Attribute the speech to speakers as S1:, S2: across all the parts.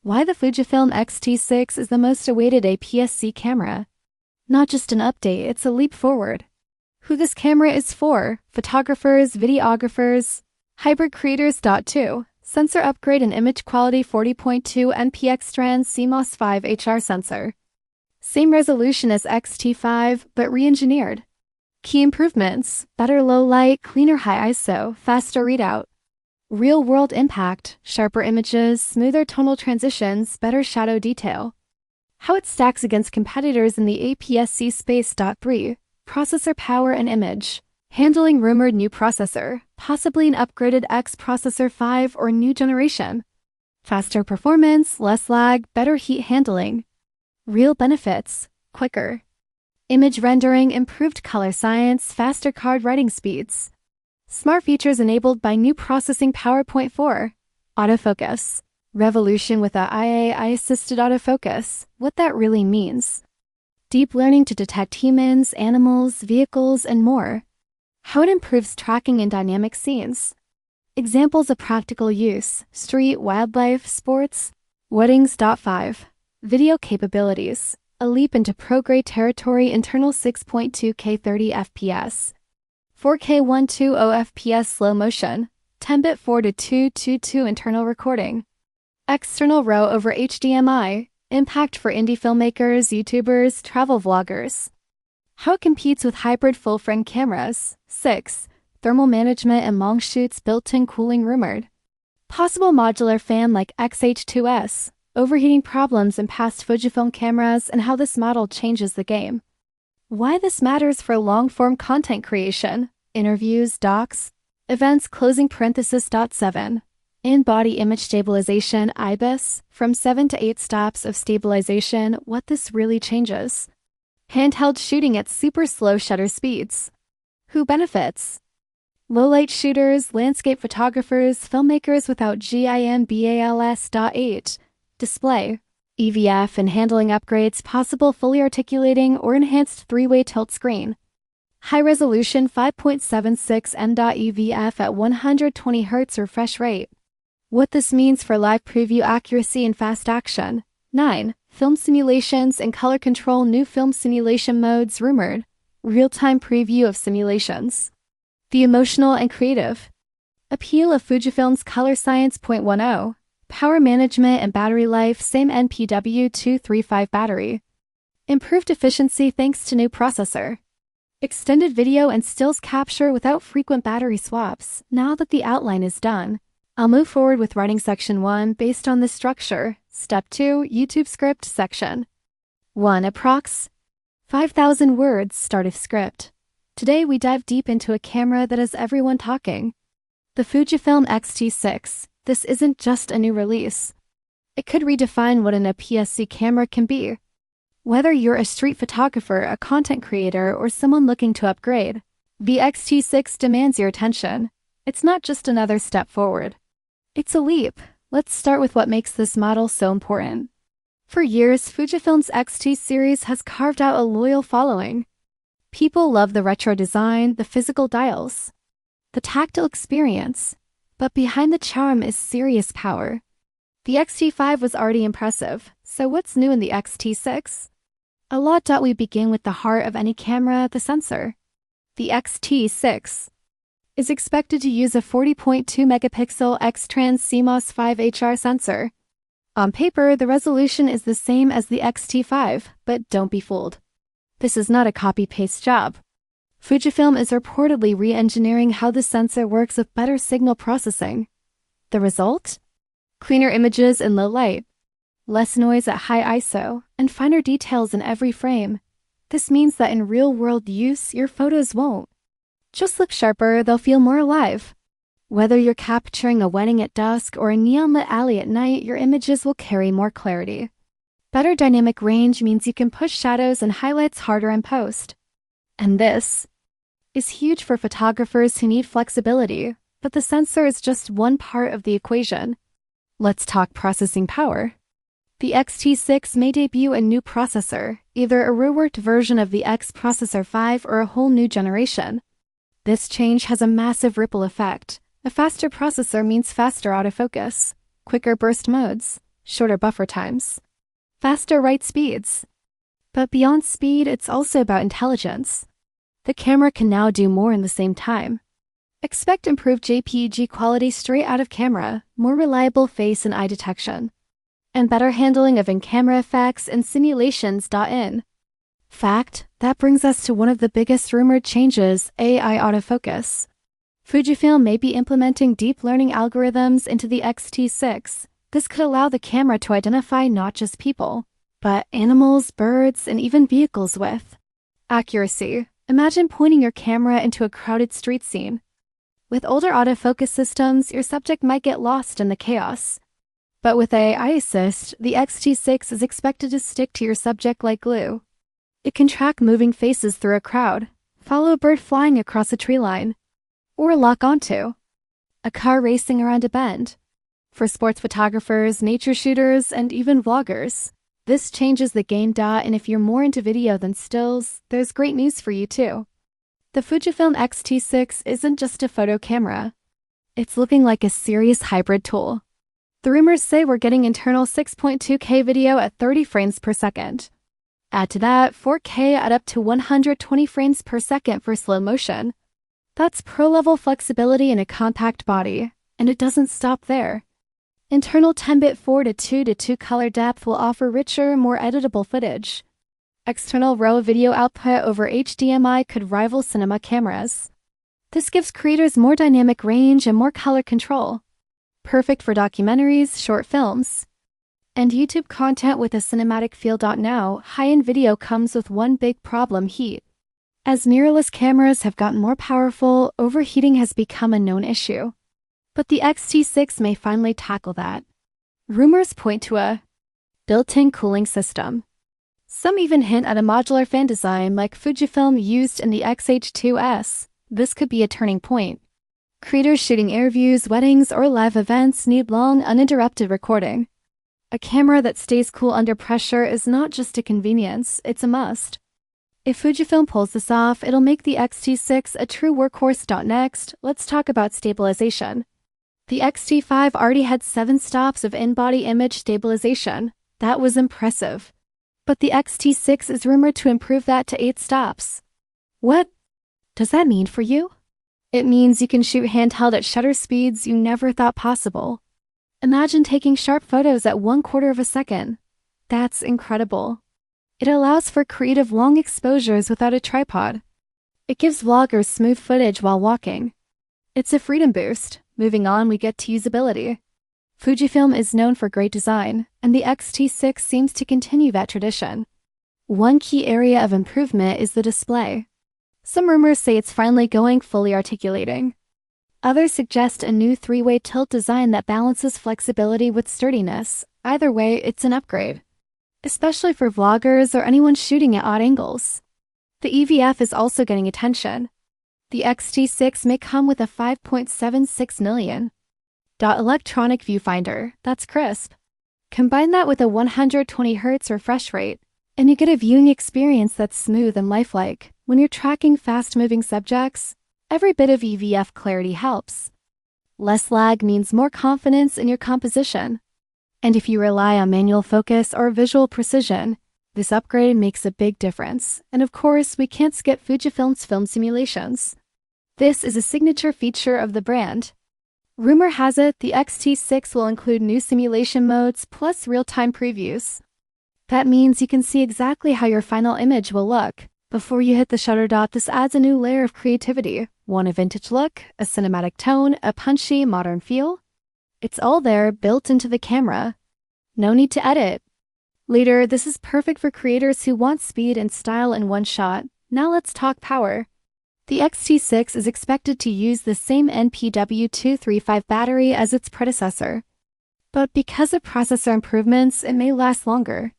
S1: Why the Fujifilm X-T6 is the most awaited APS-C camera. Not just an update, it's a leap forward. Who this camera is for: photographers, videographers, hybrid creators. 2. Sensor upgrade and image quality. 40.2 NPX strands CMOS 5 HR sensor. Same resolution as X-T5, but re-engineered. Key improvements: better low light, cleaner high ISO, faster readout. Real-world impact: sharper images, smoother tonal transitions, better shadow detail. How it stacks against competitors in the APS-C space. 3. Processor power and image. Handling rumored new processor, possibly an upgraded X processor 5 or new generation. Faster performance, less lag, better heat handling. Real benefits: quicker image rendering, improved color science, faster card writing speeds. Smart features enabled by new processing power. 4. Autofocus. Revolution with a AI-assisted autofocus. What that really means: deep learning to detect humans, animals, vehicles, and more. How it improves tracking in dynamic scenes. Examples of practical use: street, wildlife, sports, weddings. 5. Video capabilities. A leap into pro-grade territory. Internal 6.2K 30 FPS. 4K 120 FPS slow motion. 10-bit 4:222 internal recording. External RAW over HDMI. Impact for indie filmmakers, YouTubers, travel vloggers. How it competes with hybrid full-frame cameras. 6. Thermal management and long shoots. Built-in cooling rumored. Possible modular fan like XH2S. Overheating problems in past Fujifilm cameras and how this model changes the game. Why this matters for long-form content creation. Interviews, docs, events. Closing parenthesis. 7. In-body image stabilization IBIS. From 7 to 8 stops of stabilization. What this really changes. Handheld shooting at super slow shutter speeds. Who benefits? Low-light shooters, landscape photographers, filmmakers without GIMBALS. 8. Display. EVF and handling upgrades. Possible fully articulating or enhanced 3-way tilt screen. High resolution 5.76 m.EVF at 120 Hz refresh rate. What this means for live preview accuracy and fast action. 9. Film simulations and color control. New film simulation modes rumored. Real-time preview of simulations. The emotional and creative appeal of Fujifilm's color science. 10. Power management and battery life. Same NPW235 battery. Improved efficiency thanks to new processor. Extended video and stills capture without frequent battery swaps. Now that the outline is done, I'll move forward with writing section 1 based on this structure. Step 2, YouTube script section. 1. Approx. 5,000 words. Start of script. Today we dive deep into a camera that has everyone talking. The Fujifilm X-T6. This isn't just a new release. It could redefine what an APS-C camera can be. Whether you're a street photographer, a content creator, or someone looking to upgrade, the X-T6 demands your attention. It's not just another step forward. It's a leap. Let's start with what makes this model so important. For years, Fujifilm's X-T series has carved out a loyal following. People love the retro design, the physical dials, the tactile experience. But behind the charm is serious power. The X-T5 was already impressive, so what's new in the X-T6? A lot. We begin with the heart of any camera, the sensor. The X-T6 is expected to use a 40.2 megapixel X-Trans CMOS 5 HR sensor. On paper, the resolution is the same as the X-T5, but don't be fooled. This is not a copy-paste job. Fujifilm is reportedly re-engineering how the sensor works with better signal processing. The result? Cleaner images in low light, less noise at high ISO, and finer details in every frame. This means that in real-world use, your photos won't just look sharper, they'll feel more alive. Whether you're capturing a wedding at dusk or a neon-lit alley at night, your images will carry more clarity. Better dynamic range means you can push shadows and highlights harder in post. And this is huge for photographers who need flexibility, but the sensor is just one part of the equation. Let's talk processing power. The X-T6 may debut a new processor, either a reworked version of the X Processor 5 or a whole new generation. This change has a massive ripple effect. A faster processor means faster autofocus, quicker burst modes, shorter buffer times, faster write speeds. But beyond speed, it's also about intelligence. The camera can now do more in the same time. Expect improved JPEG quality straight out of camera, more reliable face and eye detection, and better handling of in-camera effects and simulations. In fact, that brings us to one of the biggest rumored changes: AI autofocus. Fujifilm may be implementing deep learning algorithms into the X-T6. This could allow the camera to identify not just people, but animals, birds, and even vehicles with accuracy. Imagine pointing your camera into a crowded street scene. With older autofocus systems, your subject might get lost in the chaos. But with AI assist, the X-T6 is expected to stick to your subject like glue. It can track moving faces through a crowd, follow a bird flying across a tree line, or lock onto a car racing around a bend. For sports photographers, nature shooters, and even vloggers, this changes the game. And if you're more into video than stills, there's great news for you too. The Fujifilm X-T6 isn't just a photo camera. It's looking like a serious hybrid tool. The rumors say we're getting internal 6.2K video at 30 frames per second. Add to that 4K at up to 120 frames per second for slow motion. That's pro-level flexibility in a compact body, and it doesn't stop there. Internal 10-bit 4:2:2 color depth will offer richer, more editable footage. External RAW video output over HDMI could rival cinema cameras. This gives creators more dynamic range and more color control. Perfect for documentaries, short films, and YouTube content with a cinematic feel. Now, high-end video comes with one big problem: heat. As mirrorless cameras have gotten more powerful, overheating has become a known issue. But the X-T6 may finally tackle that. Rumors point to a built-in cooling system. Some even hint at a modular fan design like Fujifilm used in the X-H2S. This could be a turning point. Creators shooting interviews, weddings, or live events need long, uninterrupted recording. A camera that stays cool under pressure is not just a convenience, it's a must. If Fujifilm pulls this off, it'll make the X-T6 a true workhorse. Next, let's talk about stabilization. The X-T5 already had 7 stops of in-body image stabilization. That was impressive. But the X-T6 is rumored to improve that to 8 stops. What does that mean for you? It means you can shoot handheld at shutter speeds you never thought possible. Imagine taking sharp photos at 1/4 of a second. That's incredible. It allows for creative long exposures without a tripod. It gives vloggers smooth footage while walking. It's a freedom boost. Moving on, we get to usability. Fujifilm is known for great design, and the X-T6 seems to continue that tradition. One key area of improvement is the display. Some rumors say it's finally going fully articulating. Others suggest a new 3-way tilt design that balances flexibility with sturdiness. Either way, it's an upgrade, especially for vloggers or anyone shooting at odd angles. The EVF is also getting attention. The X-T6 may come with a 5.76 million electronic viewfinder. That's crisp. Combine that with a 120 Hz refresh rate, and you get a viewing experience that's smooth and lifelike. When you're tracking fast-moving subjects, every bit of EVF clarity helps. Less lag means more confidence in your composition. And if you rely on manual focus or visual precision, this upgrade makes a big difference. And of course, we can't skip Fujifilm's film simulations. This is a signature feature of the brand. Rumor has it the X-T6 will include new simulation modes plus real-time previews. That means you can see exactly how your final image will look before you hit the shutter. This adds a new layer of creativity. Want a vintage look, a cinematic tone, a punchy, modern feel? It's all there, built into the camera. No need to edit. Later, this is perfect for creators who want speed and style in one shot. Now let's talk power. The X-T6 is expected to use the same NPW235 battery as its predecessor. But because of processor improvements, it may last longer.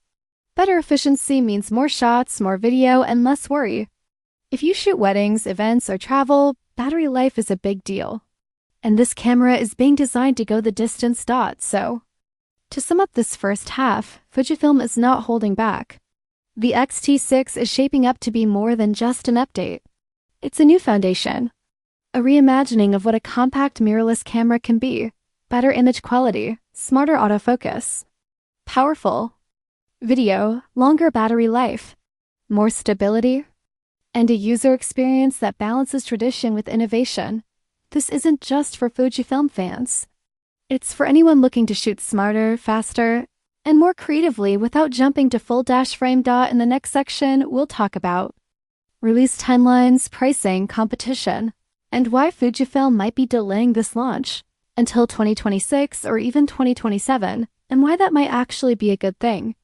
S1: Better efficiency means more shots, more video, and less worry. If you shoot weddings, events, or travel, battery life is a big deal. And this camera is being designed to go the distance. So, to sum up this first half, Fujifilm is not holding back. The X-T6 is shaping up to be more than just an update. It's a new foundation, a reimagining of what a compact mirrorless camera can be: better image quality, smarter autofocus, powerful video, longer battery life, more stability, and a user experience that balances tradition with innovation. This isn't just for Fujifilm fans. It's for anyone looking to shoot smarter, faster, and more creatively without jumping to full dash frame. In the next section, we'll talk about release timelines, pricing, competition, and why Fujifilm might be delaying this launch until 2026 or even 2027, and why that might actually be a good thing.